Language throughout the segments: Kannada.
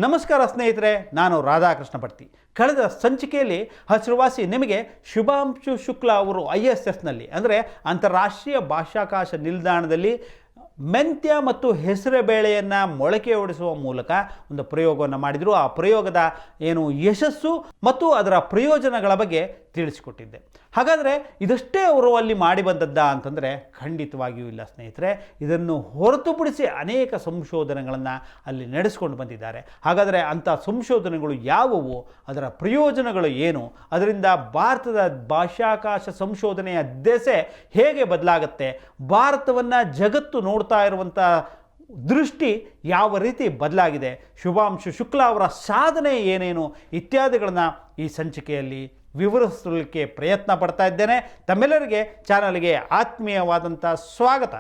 ನಮಸ್ಕಾರ ಸ್ನೇಹಿತರೆ, ನಾನು ರಾಧಾಕೃಷ್ಣ ಪಡ್ತಿ. ಕಳೆದ ಸಂಚಿಕೆಯಲ್ಲಿ ಹಸಿರುವಾಸಿ ನಿಮಗೆ ಶುಭಾಂಶು ಶುಕ್ಲಾ ಅವರು ISSನಲ್ಲಿ ಅಂದರೆ ಅಂತಾರಾಷ್ಟ್ರೀಯ ಬಾಹ್ಯಾಕಾಶ ನಿಲ್ದಾಣದಲ್ಲಿ ಮೆಂತ್ಯ ಮತ್ತು ಹೆಸರುಬೇಳೆಯನ್ನು ಮೊಳಕೆ ಹೊಡೆಸುವ ಮೂಲಕ ಒಂದು ಪ್ರಯೋಗವನ್ನು ಮಾಡಿದರು. ಆ ಪ್ರಯೋಗದ ಯಶಸ್ಸು ಮತ್ತು ಅದರ ಪ್ರಯೋಜನಗಳ ಬಗ್ಗೆ ತಿಳಿಸಿಕೊಟ್ಟಿದ್ದೆ. ಹಾಗಾದರೆ ಇದಷ್ಟೇ ಅವರು ಅಲ್ಲಿ ಮಾಡಿ ಬಂದದ್ದ ಅಂತಂದರೆ ಖಂಡಿತವಾಗಿಯೂ ಇಲ್ಲ ಸ್ನೇಹಿತರೆ. ಇದನ್ನು ಹೊರತುಪಡಿಸಿ ಅನೇಕ ಸಂಶೋಧನೆಗಳನ್ನು ಅಲ್ಲಿ ನಡೆಸ್ಕೊಂಡು ಬಂದಿದ್ದಾರೆ. ಹಾಗಾದರೆ ಅಂಥ ಸಂಶೋಧನೆಗಳು ಯಾವುವು, ಅದರ ಪ್ರಯೋಜನಗಳು ಏನು, ಅದರಿಂದ ಭಾರತದ ಬಾಹ್ಯಾಕಾಶ ಸಂಶೋಧನೆಯ ದೆಸೆ ಹೇಗೆ ಬದಲಾಗುತ್ತೆ, ಭಾರತವನ್ನು ಜಗತ್ತು ನೋಡ್ತಾ ಇರುವಂಥ ದೃಷ್ಟಿ ಯಾವ ರೀತಿ ಬದಲಾಗಿದೆ, ಶುಭಾಂಶು ಶುಕ್ಲಾ ಅವರ ಸಾಧನೆ ಏನೇನು ಇತ್ಯಾದಿಗಳನ್ನು ಈ ಸಂಚಿಕೆಯಲ್ಲಿ ವಿವರಿಸಲಿಕ್ಕೆ ಪ್ರಯತ್ನ ಪಡ್ತಾ ಇದ್ದೇನೆ. ತಮ್ಮೆಲ್ಲರಿಗೆ ಚಾನಲ್ಗೆ ಆತ್ಮೀಯವಾದಂಥ ಸ್ವಾಗತ.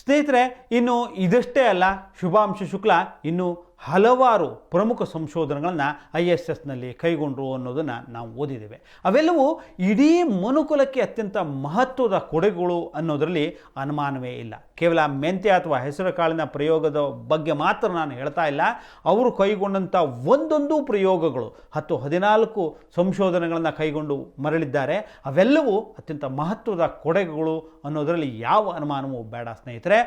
ಸ್ನೇಹಿತರೆ, ಇನ್ನು ಇದಷ್ಟೇ ಅಲ್ಲ, ಶುಭಾಂಶು ಶುಕ್ಲಾ ಇನ್ನು ಹಲವಾರು ಪ್ರಮುಖ ಸಂಶೋಧನೆಗಳನ್ನು ISSನಲ್ಲಿ ಕೈಗೊಂಡರು ಅನ್ನೋದನ್ನು ನಾವು ಓದಿದ್ದೇವೆ. ಅವೆಲ್ಲವೂ ಇಡೀ ಮನುಕುಲಕ್ಕೆ ಅತ್ಯಂತ ಮಹತ್ವದ ಕೊಡುಗೆಗಳು ಅನ್ನೋದರಲ್ಲಿ ಅನುಮಾನವೇ ಇಲ್ಲ. ಕೇವಲ ಮೆಂತ್ಯ ಅಥವಾ ಹೆಸರು ಕಾಳಿನ ಪ್ರಯೋಗದ ಬಗ್ಗೆ ಮಾತ್ರ ನಾನು ಹೇಳ್ತಾ ಇಲ್ಲ. ಅವರು ಕೈಗೊಂಡಂಥ ಒಂದೊಂದು ಪ್ರಯೋಗಗಳು 10-14 ಸಂಶೋಧನೆಗಳನ್ನು ಕೈಗೊಂಡು ಮರಳಿದ್ದಾರೆ. ಅವೆಲ್ಲವೂ ಅತ್ಯಂತ ಮಹತ್ವದ ಕೊಡುಗೆಗಳು ಅನ್ನೋದರಲ್ಲಿ ಯಾವ ಅನುಮಾನವೂ ಬೇಡ ಸ್ನೇಹಿತರೆ.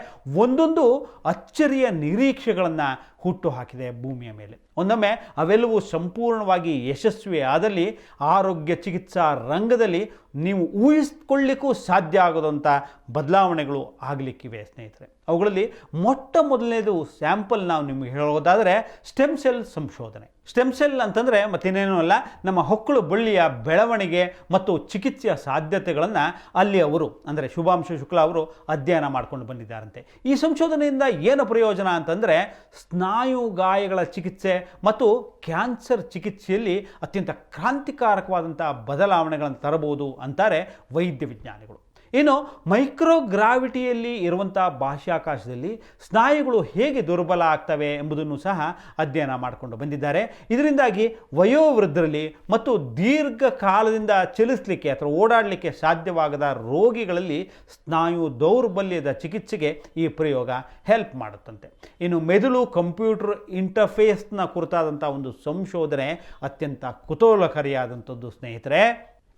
ಒಂದೊಂದು ಅಚ್ಚರಿಯ ನಿರೀಕ್ಷೆಗಳನ್ನು ಹುಟ್ಟು ಹಾಕಿದೆ ಭೂಮಿಯ ಮೇಲೆ. ಒಂದೊಮ್ಮೆ ಅವೆಲ್ಲವೂ ಸಂಪೂರ್ಣವಾಗಿ ಯಶಸ್ವಿ ಆದಲ್ಲಿ ಆರೋಗ್ಯ ಚಿಕಿತ್ಸಾ ರಂಗದಲ್ಲಿ ನೀವು ಊಹಿಸಿಕೊಳ್ಳಿಕ್ಕೂ ಸಾಧ್ಯ ಆಗೋದಂಥ ಬದಲಾವಣೆಗಳು ಆಗಲಿಕ್ಕಿವೆ ಸ್ನೇಹಿತರೆ. ಅವುಗಳಲ್ಲಿ ಮೊಟ್ಟ ಮೊದಲನೇದು ಸ್ಯಾಂಪಲ್ ನಾವು ನಿಮಗೆ ಹೇಳೋದಾದರೆ ಸ್ಟೆಮ್ ಸೆಲ್ ಸಂಶೋಧನೆ. ಸ್ಟೆಮ್ ಸೆಲ್ ಅಂತಂದರೆ ಮತ್ತಿನ್ನೇನೂ ಅಲ್ಲ, ನಮ್ಮ ಹೊಕ್ಕಳು ಬಳ್ಳಿಯ ಬೆಳವಣಿಗೆ ಮತ್ತು ಚಿಕಿತ್ಸೆಯ ಸಾಧ್ಯತೆಗಳನ್ನು ಅಲ್ಲಿ ಅವರು ಅಂದರೆ ಶುಭಾಂಶು ಶುಕ್ಲಾ ಅವರು ಅಧ್ಯಯನ ಮಾಡ್ಕೊಂಡು ಬಂದಿದ್ದಾರಂತೆ. ಈ ಸಂಶೋಧನೆಯಿಂದ ಏನು ಪ್ರಯೋಜನ ಅಂತಂದರೆ ಸ್ನಾಯು ಗಾಯಗಳ ಚಿಕಿತ್ಸೆ ಮತ್ತು ಕ್ಯಾನ್ಸರ್ ಚಿಕಿತ್ಸೆಯಲ್ಲಿ ಅತ್ಯಂತ ಕ್ರಾಂತಿಕಾರಕವಾದಂಥ ಬದಲಾವಣೆಗಳನ್ನು ತರಬಹುದು ಅಂತಾರೆ ವೈದ್ಯ ವಿಜ್ಞಾನಿಗಳು. ಇನ್ನು ಮೈಕ್ರೋಗ್ರಾವಿಟಿಯಲ್ಲಿ ಇರುವಂಥ ಬಾಹ್ಯಾಕಾಶದಲ್ಲಿ ಸ್ನಾಯುಗಳು ಹೇಗೆ ದುರ್ಬಲ ಆಗ್ತವೆ ಎಂಬುದನ್ನು ಸಹ ಅಧ್ಯಯನ ಮಾಡಿಕೊಂಡು ಬಂದಿದ್ದಾರೆ. ಇದರಿಂದಾಗಿ ವಯೋವೃದ್ಧರಲ್ಲಿ ಮತ್ತು ದೀರ್ಘಕಾಲದಿಂದ ಚಲಿಸಲಿಕ್ಕೆ ಅಥವಾ ಓಡಾಡಲಿಕ್ಕೆ ಸಾಧ್ಯವಾಗದ ರೋಗಿಗಳಲ್ಲಿ ಸ್ನಾಯು ದೌರ್ಬಲ್ಯದ ಚಿಕಿತ್ಸೆಗೆ ಈ ಪ್ರಯೋಗ ಹೆಲ್ಪ್ ಮಾಡುತ್ತಂತೆ. ಇನ್ನು ಮೆದುಳು ಕಂಪ್ಯೂಟರ್ ಇಂಟರ್ಫೇಸ್ನ ಕುರಿತಾದಂಥ ಒಂದು ಸಂಶೋಧನೆ ಅತ್ಯಂತ ಕುತೂಹಲಕಾರಿಯಾದಂಥದ್ದು ಸ್ನೇಹಿತರೆ.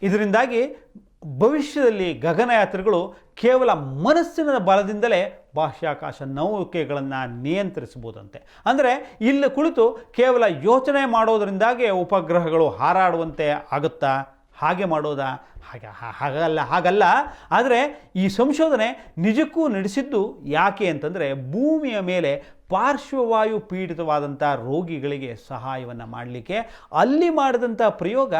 ಇದರಿಂದಾಗಿ ಭವಿಷ್ಯದಲ್ಲಿ ಗಗನಯಾತ್ರಿಗಳು ಕೇವಲ ಮನಸ್ಸಿನ ಬಲದಿಂದಲೇ ಬಾಹ್ಯಾಕಾಶ ನೌಕೆಗಳನ್ನು ನಿಯಂತ್ರಿಸಬಹುದಂತೆ. ಅಂದರೆ ಇಲ್ಲಿ ಕುಳಿತು ಕೇವಲ ಯೋಚನೆ ಮಾಡೋದರಿಂದಾಗೆ ಉಪಗ್ರಹಗಳು ಹಾರಾಡುವಂತೆ ಆಗುತ್ತಾ? ಹಾಗೆ ಮಾಡೋದಾ? ಹಾಗಲ್ಲ. ಆದರೆ ಈ ಸಂಶೋಧನೆ ನಿಜಕ್ಕೂ ನಡೆಸಿದ್ದು ಯಾಕೆ ಅಂತಂದರೆ ಭೂಮಿಯ ಮೇಲೆ ಪಾರ್ಶ್ವವಾಯು ಪೀಡಿತವಾದಂಥ ರೋಗಿಗಳಿಗೆ ಸಹಾಯವನ್ನು ಮಾಡಲಿಕ್ಕೆ ಅಲ್ಲಿ ಮಾಡಿದಂಥ ಪ್ರಯೋಗ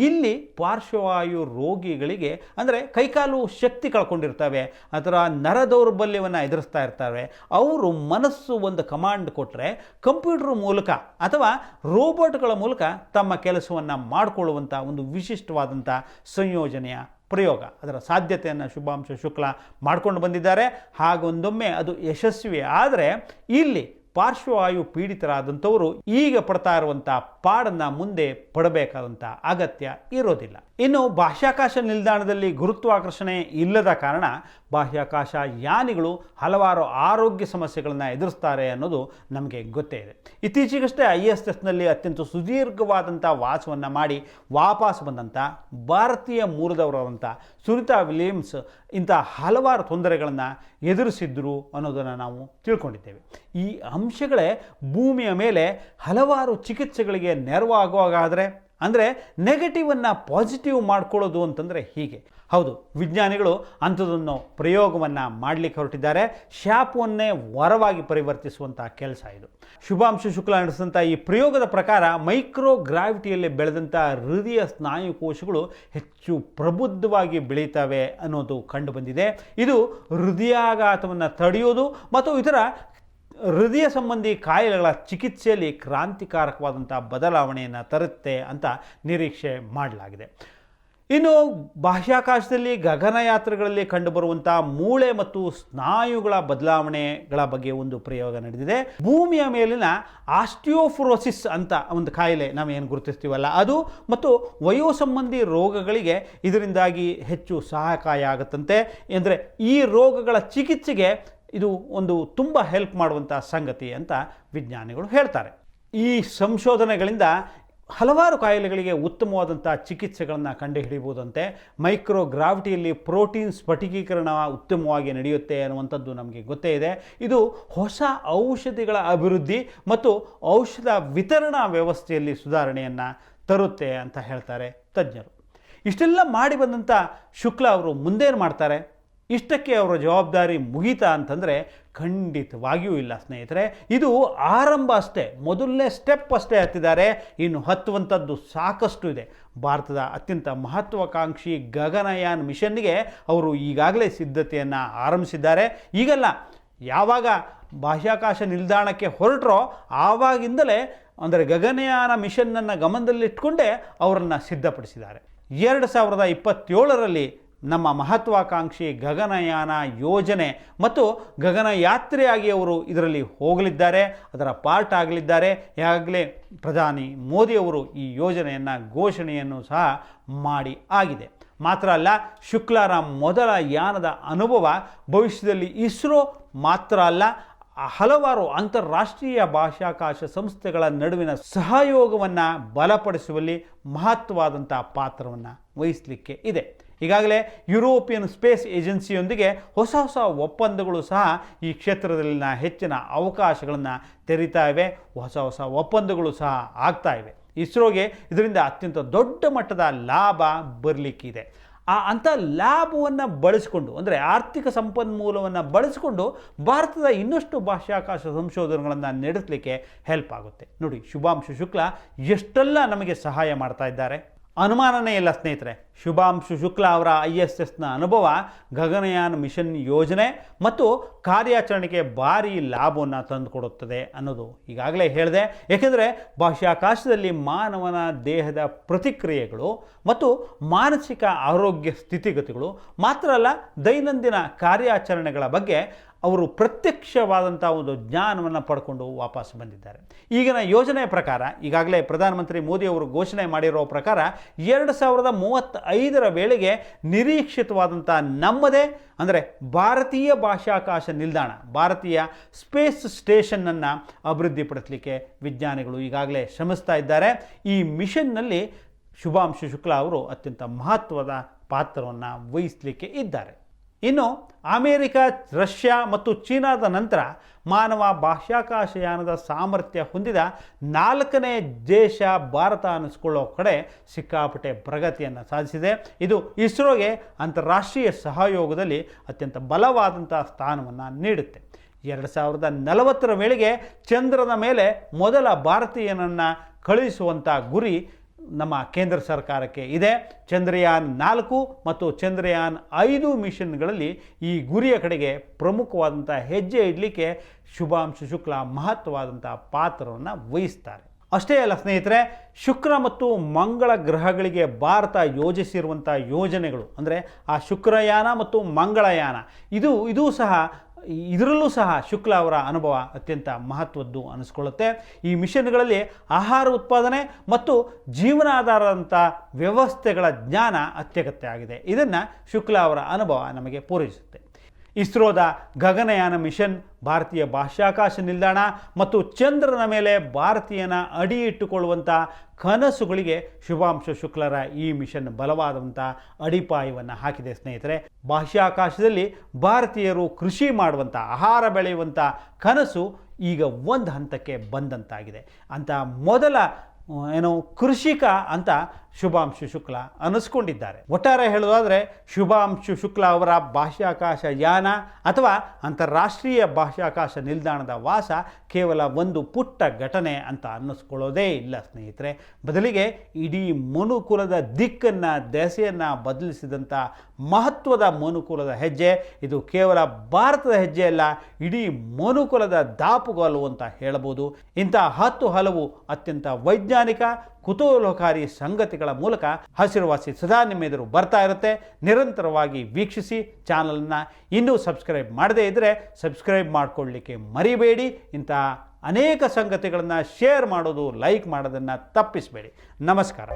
ಇಲ್ಲಿ ಪಾರ್ಶ್ವವಾಯು ರೋಗಿಗಳಿಗೆ ಅಂದರೆ ಕೈಕಾಲು ಶಕ್ತಿ ಕಳ್ಕೊಂಡಿರ್ತವೆ ಅಥವಾ ನರ ದೌರ್ಬಲ್ಯವನ್ನು ಎದುರಿಸ್ತಾ ಇರ್ತಾರೆ. ಅವರು ಮನಸ್ಸು ಒಂದು ಕಮಾಂಡ್ ಕೊಟ್ಟರೆ ಕಂಪ್ಯೂಟರ್ ಮೂಲಕ ಅಥವಾ ರೋಬೋಟ್ಗಳ ಮೂಲಕ ತಮ್ಮ ಕೆಲಸವನ್ನು ಮಾಡಿಕೊಳ್ಳುವಂಥ ಒಂದು ವಿಶಿಷ್ಟವಾದಂಥ ಸಂಯೋಜನೆಯ ಪ್ರಯೋಗ, ಅದರ ಸಾಧ್ಯತೆಯನ್ನು ಶುಭಾಂಶು ಶುಕ್ಲಾ ಮಾಡ್ಕೊಂಡು ಬಂದಿದ್ದಾರೆ. ಹಾಗೊಂದೊಮ್ಮೆ ಅದು ಯಶಸ್ವಿ ಆದರೆ ಇಲ್ಲಿ ಪಾರ್ಶ್ವವಾಯು ಪೀಡಿತರಾದಂಥವರು ಈಗ ಪಡ್ತಾ ಇರುವಂಥ ಪಾಡನ್ನು ಮುಂದೆ ಪಡಬೇಕಾದಂಥ ಅಗತ್ಯ ಇರೋದಿಲ್ಲ. ಇನ್ನು ಬಾಹ್ಯಾಕಾಶ ನಿಲ್ದಾಣದಲ್ಲಿ ಗುರುತ್ವಾಕರ್ಷಣೆ ಇಲ್ಲದ ಕಾರಣ ಬಾಹ್ಯಾಕಾಶ ಯಾನಿಗಳು ಹಲವಾರು ಆರೋಗ್ಯ ಸಮಸ್ಯೆಗಳನ್ನು ಎದುರಿಸ್ತಾರೆ ಅನ್ನೋದು ನಮಗೆ ಗೊತ್ತೇ ಇದೆ. ಇತ್ತೀಚೆಗಷ್ಟೇ ISSನಲ್ಲಿ ಅತ್ಯಂತ ಸುದೀರ್ಘವಾದಂಥ ವಾಸವನ್ನು ಮಾಡಿ ವಾಪಸ್ ಬಂದಂಥ ಭಾರತೀಯ ಮೂಲದವರಾದಂಥ ಸುನಿತಾ ವಿಲಿಯಮ್ಸ್ ಇಂಥ ಹಲವಾರು ತೊಂದರೆಗಳನ್ನು ಎದುರಿಸಿದ್ರು ಅನ್ನೋದನ್ನು ನಾವು ತಿಳ್ಕೊಂಡಿದ್ದೇವೆ. ಈ ಅಂಶಗಳೇ ಭೂಮಿಯ ಮೇಲೆ ಹಲವಾರು ಚಿಕಿತ್ಸೆಗಳಿಗೆ ನೆರವಾಗುವಾಗಾದರೆ ಅಂದರೆ ನೆಗೆಟಿವನ್ನು ಪಾಸಿಟಿವ್ ಮಾಡ್ಕೊಳ್ಳೋದು ಅಂತಂದರೆ ಹೀಗೆ. ಹೌದು, ವಿಜ್ಞಾನಿಗಳು ಅಂಥದ್ದನ್ನು ಪ್ರಯೋಗವನ್ನು ಮಾಡಲಿಕ್ಕೆ ಹೊರಟಿದ್ದಾರೆ. ಶಾಪವನ್ನೇ ವರವಾಗಿ ಪರಿವರ್ತಿಸುವಂಥ ಕೆಲಸ ಇದು. ಶುಭಾಂಶು ಶುಕ್ಲಾ ನಡೆಸಿದಂಥ ಈ ಪ್ರಯೋಗದ ಪ್ರಕಾರ ಮೈಕ್ರೋಗ್ರಾವಿಟಿಯಲ್ಲಿ ಬೆಳೆದಂಥ ಹೃದಯ ಸ್ನಾಯು ಕೋಶಗಳು ಹೆಚ್ಚು ಪ್ರಬುದ್ಧವಾಗಿ ಬೆಳೀತವೆ ಅನ್ನೋದು ಕಂಡುಬಂದಿದೆ. ಇದು ಹೃದಯಾಘಾತವನ್ನು ತಡೆಯೋದು ಮತ್ತು ಇತರ ಹೃದಯ ಸಂಬಂಧಿ ಕಾಯಿಲೆಗಳ ಚಿಕಿತ್ಸೆಯಲ್ಲಿ ಕ್ರಾಂತಿಕಾರಕವಾದಂಥ ಬದಲಾವಣೆಯನ್ನು ತರುತ್ತೆ ಅಂತ ನಿರೀಕ್ಷೆ ಮಾಡಲಾಗಿದೆ. ಇನ್ನು ಬಾಹ್ಯಾಕಾಶದಲ್ಲಿ ಗಗನಯಾತ್ರೆಗಳಲ್ಲಿ ಕಂಡುಬರುವಂಥ ಮೂಳೆ ಮತ್ತು ಸ್ನಾಯುಗಳ ಬದಲಾವಣೆಗಳ ಬಗ್ಗೆ ಒಂದು ಪ್ರಯೋಗ ನಡೆದಿದೆ. ಭೂಮಿಯ ಮೇಲಿನ ಆಸ್ಟಿಯೋಫ್ರೋಸಿಸ್ ಅಂತ ಒಂದು ಕಾಯಿಲೆ ನಾವೇನು ಗುರುತಿಸ್ತೀವಲ್ಲ ಅದು ಮತ್ತು ವಯೋಸಂಬಂಧಿ ರೋಗಗಳಿಗೆ ಇದರಿಂದಾಗಿ ಹೆಚ್ಚು ಸಹಾಯಕಾರಿ ಆಗುತ್ತಂತೆ. ಅಂದರೆ ಈ ರೋಗಗಳ ಚಿಕಿತ್ಸೆಗೆ ಇದು ಒಂದು ತುಂಬ ಹೆಲ್ಪ್ ಮಾಡುವಂಥ ಸಂಗತಿ ಅಂತ ವಿಜ್ಞಾನಿಗಳು ಹೇಳ್ತಾರೆ. ಈ ಸಂಶೋಧನೆಗಳಿಂದ ಹಲವಾರು ಕಾಯಿಲೆಗಳಿಗೆ ಉತ್ತಮವಾದಂಥ ಚಿಕಿತ್ಸೆಗಳನ್ನು ಕಂಡುಹಿಡಿಯಬಹುದಂತೆ. ಮೈಕ್ರೋಗ್ರಾವಿಟಿಯಲ್ಲಿ ಪ್ರೋಟೀನ್ ಸ್ಫಟಿಕೀಕರಣ ಉತ್ತಮವಾಗಿ ನಡೆಯುತ್ತೆ ಅನ್ನುವಂಥದ್ದು ನಮಗೆ ಗೊತ್ತೇ ಇದೆ. ಇದು ಹೊಸ ಔಷಧಿಗಳ ಅಭಿವೃದ್ಧಿ ಮತ್ತು ಔಷಧ ವಿತರಣಾ ವ್ಯವಸ್ಥೆಯಲ್ಲಿ ಸುಧಾರಣೆಯನ್ನು ತರುತ್ತೆ ಅಂತ ಹೇಳ್ತಾರೆ ತಜ್ಞರು. ಇಷ್ಟೆಲ್ಲ ಮಾಡಿ ಬಂದಂಥ ಶುಕ್ಲಾ ಅವರು ಮುಂದೇನು ಮಾಡ್ತಾರೆ? ಇಷ್ಟಕ್ಕೆ ಅವರ ಜವಾಬ್ದಾರಿ ಮುಗೀತಾ ಅಂತಂದರೆ ಖಂಡಿತವಾಗಿಯೂ ಇಲ್ಲ ಸ್ನೇಹಿತರೆ. ಇದು ಆರಂಭ ಅಷ್ಟೇ, ಮೊದಲನೇ ಸ್ಟೆಪ್ ಅಷ್ಟೇ ಹತ್ತಿದ್ದಾರೆ. ಇನ್ನು ಹತ್ತುವಂಥದ್ದು ಸಾಕಷ್ಟು ಇದೆ. ಭಾರತದ ಅತ್ಯಂತ ಮಹತ್ವಾಕಾಂಕ್ಷಿ ಗಗನಯಾನ್ ಮಿಷನ್ಗೆ ಅವರು ಈಗಾಗಲೇ ಸಿದ್ಧತೆಯನ್ನು ಆರಂಭಿಸಿದ್ದಾರೆ. ಈಗಲ್ಲ, ಯಾವಾಗ ಬಾಹ್ಯಾಕಾಶ ನಿಲ್ದಾಣಕ್ಕೆ ಹೊರಟರೋ ಆವಾಗಿಂದಲೇ, ಅಂದರೆ ಗಗನಯಾನ ಮಿಷನ್ನನ್ನು ಗಮನದಲ್ಲಿಟ್ಕೊಂಡೇ ಅವರನ್ನು ಸಿದ್ಧಪಡಿಸಿದ್ದಾರೆ. 2027ರಲ್ಲಿ ನಮ್ಮ ಮಹತ್ವಾಕಾಂಕ್ಷಿ ಗಗನಯಾನ ಯೋಜನೆ ಮತ್ತು ಗಗನಯಾತ್ರೆಯಾಗಿ ಅವರು ಇದರಲ್ಲಿ ಹೋಗಲಿದ್ದಾರೆ, ಅದರ ಪಾರ್ಟ್ ಆಗಲಿದ್ದಾರೆ. ಈಗಾಗಲೇ ಪ್ರಧಾನಿ ಮೋದಿಯವರು ಈ ಯೋಜನೆಯನ್ನು ಘೋಷಣೆಯನ್ನು ಸಹ ಮಾಡಿ ಆಗಿದೆ. ಮಾತ್ರ ಅಲ್ಲ, ಶುಕ್ಲಾರ ಮೊದಲ ಯಾನದ ಅನುಭವ ಭವಿಷ್ಯದಲ್ಲಿ ಇಸ್ರೋ ಮಾತ್ರ ಅಲ್ಲ, ಹಲವಾರು ಅಂತಾರಾಷ್ಟ್ರೀಯ ಬಾಹ್ಯಾಕಾಶ ಸಂಸ್ಥೆಗಳ ನಡುವಿನ ಸಹಯೋಗವನ್ನು ಬಲಪಡಿಸುವಲ್ಲಿ ಮಹತ್ವವಾದಂಥ ಪಾತ್ರವನ್ನು ವಹಿಸಲಿಕ್ಕೆ ಇದೆ. ಈಗಾಗಲೇ ಯುರೋಪಿಯನ್ ಸ್ಪೇಸ್ ಏಜೆನ್ಸಿಯೊಂದಿಗೆ ಹೊಸ ಹೊಸ ಒಪ್ಪಂದಗಳು ಸಹ ಈ ಕ್ಷೇತ್ರದಲ್ಲಿನ ಹೆಚ್ಚಿನ ಅವಕಾಶಗಳನ್ನು ತೆರೀತಾ ಇವೆ. ಹೊಸ ಹೊಸ ಒಪ್ಪಂದಗಳು ಸಹ ಆಗ್ತಾ ಇವೆ. ಇಸ್ರೋಗೆ ಇದರಿಂದ ಅತ್ಯಂತ ದೊಡ್ಡ ಮಟ್ಟದ ಲಾಭ ಬರಲಿಕ್ಕಿದೆ. ಅಂಥ ಲಾಭವನ್ನು ಬಳಸಿಕೊಂಡು, ಅಂದರೆ ಆರ್ಥಿಕ ಸಂಪನ್ಮೂಲವನ್ನು ಬಳಸಿಕೊಂಡು ಭಾರತದ ಇನ್ನಷ್ಟು ಬಾಹ್ಯಾಕಾಶ ಸಂಶೋಧನೆಗಳನ್ನು ನಡೆಸಲಿಕ್ಕೆ ಹೆಲ್ಪ್ ಆಗುತ್ತೆ. ನೋಡಿ, ಶುಭಾಂಶು ಶುಕ್ಲಾ ಎಷ್ಟೆಲ್ಲ ನಮಗೆ ಸಹಾಯ ಮಾಡ್ತಾ ಇದ್ದಾರೆ. ಅನುಮಾನನೇ ಇಲ್ಲ ಸ್ನೇಹಿತರೆ, ಶುಭಾಂಶು ಶುಕ್ಲಾ ಅವರ ISSನ ಅನುಭವ ಗಗನಯಾನ್ ಮಿಷನ್ ಯೋಜನೆ ಮತ್ತು ಕಾರ್ಯಾಚರಣೆಗೆ ಭಾರಿ ಲಾಭವನ್ನು ತಂದುಕೊಡುತ್ತದೆ ಅನ್ನೋದು ಈಗಾಗಲೇ ಹೇಳಿದೆ. ಏಕೆಂದರೆ ಬಾಹ್ಯಾಕಾಶದಲ್ಲಿ ಮಾನವನ ದೇಹದ ಪ್ರತಿಕ್ರಿಯೆಗಳು ಮತ್ತು ಮಾನಸಿಕ ಆರೋಗ್ಯ ಸ್ಥಿತಿಗತಿಗಳು ಮಾತ್ರ ಅಲ್ಲ, ದೈನಂದಿನ ಕಾರ್ಯಾಚರಣೆಗಳ ಬಗ್ಗೆ ಅವರು ಪ್ರತ್ಯಕ್ಷವಾದಂಥ ಒಂದು ಜ್ಞಾನವನ್ನು ಪಡ್ಕೊಂಡು ವಾಪಸ್ ಬಂದಿದ್ದಾರೆ. ಈಗಿನ ಯೋಜನೆಯ ಪ್ರಕಾರ, ಈಗಾಗಲೇ ಪ್ರಧಾನಮಂತ್ರಿ ಮೋದಿ ಅವರು ಘೋಷಣೆ ಮಾಡಿರೋ ಪ್ರಕಾರ 2035ರ ವೇಳೆಗೆ ನಿರೀಕ್ಷಿತವಾದಂಥ ನಮ್ಮದೇ, ಅಂದರೆ ಭಾರತೀಯ ಬಾಹ್ಯಾಕಾಶ ನಿಲ್ದಾಣ, ಭಾರತೀಯ ಸ್ಪೇಸ್ ಸ್ಟೇಷನ್ನನ್ನು ಅಭಿವೃದ್ಧಿಪಡಿಸಲಿಕ್ಕೆ ವಿಜ್ಞಾನಿಗಳು ಈಗಾಗಲೇ ಶ್ರಮಿಸ್ತಾ ಇದ್ದಾರೆ. ಈ ಮಿಷನ್ನಲ್ಲಿ ಶುಭಾಂಶು ಶುಕ್ಲಾ ಅವರು ಅತ್ಯಂತ ಮಹತ್ವದ ಪಾತ್ರವನ್ನು ವಹಿಸಲಿಕ್ಕೆ ಇದ್ದಾರೆ. ಇನ್ನು ಅಮೇರಿಕ, ರಷ್ಯಾ ಮತ್ತು ಚೀನಾದ ನಂತರ ಮಾನವ ಬಾಹ್ಯಾಕಾಶಯಾನದ ಸಾಮರ್ಥ್ಯ ಹೊಂದಿದ 4ನೇ ದೇಶ ಭಾರತ ಅನ್ನಿಸ್ಕೊಳ್ಳೋ ಕಡೆ ಸಿಕ್ಕಾಪಟ್ಟೆ ಪ್ರಗತಿಯನ್ನು ಸಾಧಿಸಿದೆ. ಇದು ಇಸ್ರೋಗೆ ಅಂತಾರಾಷ್ಟ್ರೀಯ ಸಹಯೋಗದಲ್ಲಿ ಅತ್ಯಂತ ಬಲವಾದಂಥ ಸ್ಥಾನವನ್ನು ನೀಡುತ್ತೆ. 2040ರ ವೇಳೆಗೆ ಚಂದ್ರನ ಮೇಲೆ ಮೊದಲ ಭಾರತೀಯನನ್ನು ಕಳುಹಿಸುವಂಥ ಗುರಿ ನಮ್ಮ ಕೇಂದ್ರ ಸರ್ಕಾರಕ್ಕೆ ಇದೆ. ಚಂದ್ರಯಾನ್ 4 ಮತ್ತು ಚಂದ್ರಯಾನ್ 5 ಮಿಷನ್ಗಳಲ್ಲಿ ಈ ಗುರಿಯ ಕಡೆಗೆ ಪ್ರಮುಖವಾದಂಥ ಹೆಜ್ಜೆ ಇಡಲಿಕ್ಕೆ ಶುಭಾಂಶು ಶುಕ್ಲಾ ಮಹತ್ವವಾದಂಥ ಪಾತ್ರವನ್ನು ವಹಿಸ್ತಾರೆ. ಅಷ್ಟೇ ಅಲ್ಲ ಸ್ನೇಹಿತರೆ, ಶುಕ್ರ ಮತ್ತು ಮಂಗಳ ಗ್ರಹಗಳಿಗೆ ಭಾರತ ಯೋಜಿಸಿರುವಂಥ ಯೋಜನೆಗಳು, ಅಂದರೆ ಆ ಶುಕ್ರಯಾನ ಮತ್ತು ಮಂಗಳಯಾನ, ಇದೂ ಸಹ, ಇದರಲ್ಲೂ ಸಹ ಶುಕ್ಲಾ ಅವರ ಅನುಭವ ಅತ್ಯಂತ ಮಹತ್ವದ್ದು ಅನಿಸ್ಕೊಳ್ಳುತ್ತೆ. ಈ ಮಿಷನ್ಗಳಲ್ಲಿ ಆಹಾರ ಉತ್ಪಾದನೆ ಮತ್ತು ಜೀವನಾಧಾರದಂಥ ವ್ಯವಸ್ಥೆಗಳ ಜ್ಞಾನ ಅತ್ಯಗತ್ಯ ಆಗಿದೆ. ಇದನ್ನು ಶುಕ್ಲಾ ಅವರ ಅನುಭವ ನಮಗೆ ಪೂರೈಸುತ್ತೆ. ಇಸ್ರೋದ ಗಗನಯಾನ ಮಿಷನ್, ಭಾರತೀಯ ಬಾಹ್ಯಾಕಾಶ ನಿಲ್ದಾಣ ಮತ್ತು ಚಂದ್ರನ ಮೇಲೆ ಭಾರತೀಯನ ಅಡಿ ಇಟ್ಟುಕೊಳ್ಳುವಂಥ ಕನಸುಗಳಿಗೆ ಶುಭಾಂಶು ಶುಕ್ಲರ ಈ ಮಿಷನ್ ಬಲವಾದಂಥ ಅಡಿಪಾಯವನ್ನು ಹಾಕಿದೆ ಸ್ನೇಹಿತರೆ. ಬಾಹ್ಯಾಕಾಶದಲ್ಲಿ ಭಾರತೀಯರು ಕೃಷಿ ಮಾಡುವಂಥ, ಆಹಾರ ಬೆಳೆಯುವಂಥ ಕನಸು ಈಗ ಒಂದು ಹಂತಕ್ಕೆ ಬಂದಂತಾಗಿದೆ. ಅಂತ ಮೊದಲ ಕೃಷಿಕ ಅಂತ ಶುಭಾಂಶು ಶುಕ್ಲಾ ಅನಿಸ್ಕೊಂಡಿದ್ದಾರೆ. ಒಟ್ಟಾರೆ ಹೇಳೋದಾದರೆ ಶುಭಾಂಶು ಶುಕ್ಲಾ ಅವರ ಬಾಹ್ಯಾಕಾಶ ಯಾನ ಅಥವಾ ಅಂತಾರಾಷ್ಟ್ರೀಯ ಬಾಹ್ಯಾಕಾಶ ನಿಲ್ದಾಣದ ವಾಸ ಕೇವಲ ಒಂದು ಪುಟ್ಟ ಘಟನೆ ಅಂತ ಅನ್ನಿಸ್ಕೊಳ್ಳೋದೇ ಇಲ್ಲ ಸ್ನೇಹಿತರೆ. ಬದಲಿಗೆ ಇಡೀ ಮನುಕುಲದ ದಿಕ್ಕನ್ನು, ದೆಸೆಯನ್ನು ಬದಲಿಸಿದಂಥ ಮಹತ್ವದ ಮನುಕುಲದ ಹೆಜ್ಜೆ ಇದು. ಕೇವಲ ಭಾರತದ ಹೆಜ್ಜೆ ಅಲ್ಲ, ಇಡೀ ಮನುಕುಲದ ದಾಪುಗಾಲು ಅಂತ ಹೇಳಬಹುದು. ಇಂಥ 10 ಹಲವು ಅತ್ಯಂತ ವೈಜ್ಞಾನಿಕ ವೈಜ್ಞಾನಿಕ ಕುತೂಹಲಕಾರಿ ಸಂಗತಿಗಳ ಮೂಲಕ ಹಸಿರುವಾಸಿ ಸದಾ ನಿಮ್ಮ ಎದುರು ಬರ್ತಾ ಇರುತ್ತೆ. ನಿರಂತರವಾಗಿ ವೀಕ್ಷಿಸಿ. ಚಾನಲನ್ನು ಇನ್ನೂ ಸಬ್ಸ್ಕ್ರೈಬ್ ಮಾಡದೇ ಇದ್ದರೆ ಸಬ್ಸ್ಕ್ರೈಬ್ ಮಾಡಿಕೊಳ್ಳಲಿಕ್ಕೆ ಮರಿಬೇಡಿ. ಇಂತಹ ಅನೇಕ ಸಂಗತಿಗಳನ್ನು ಶೇರ್ ಮಾಡೋದು, ಲೈಕ್ ಮಾಡೋದನ್ನು ತಪ್ಪಿಸಬೇಡಿ. ನಮಸ್ಕಾರ.